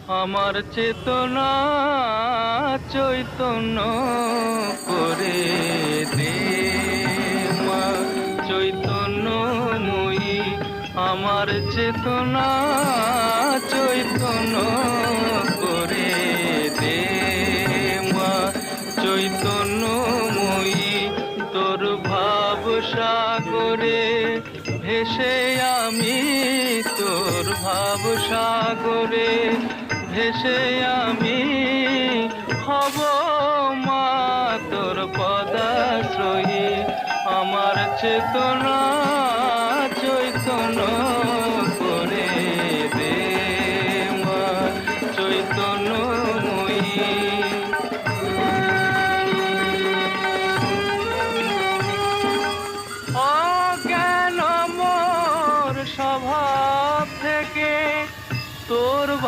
আমার চেতনা চৈতন্য করে দে মা, চৈতন্যময়ী। আমার চেতনা চৈতন্য করে দে মা, চৈতন্যময়ী। তোর ভাব সাগরে ভেসে আমি, তোর ভাব সাগরে ভেসে আমি হব মা তোর পদাশ্রয়ী। আমার চেতনা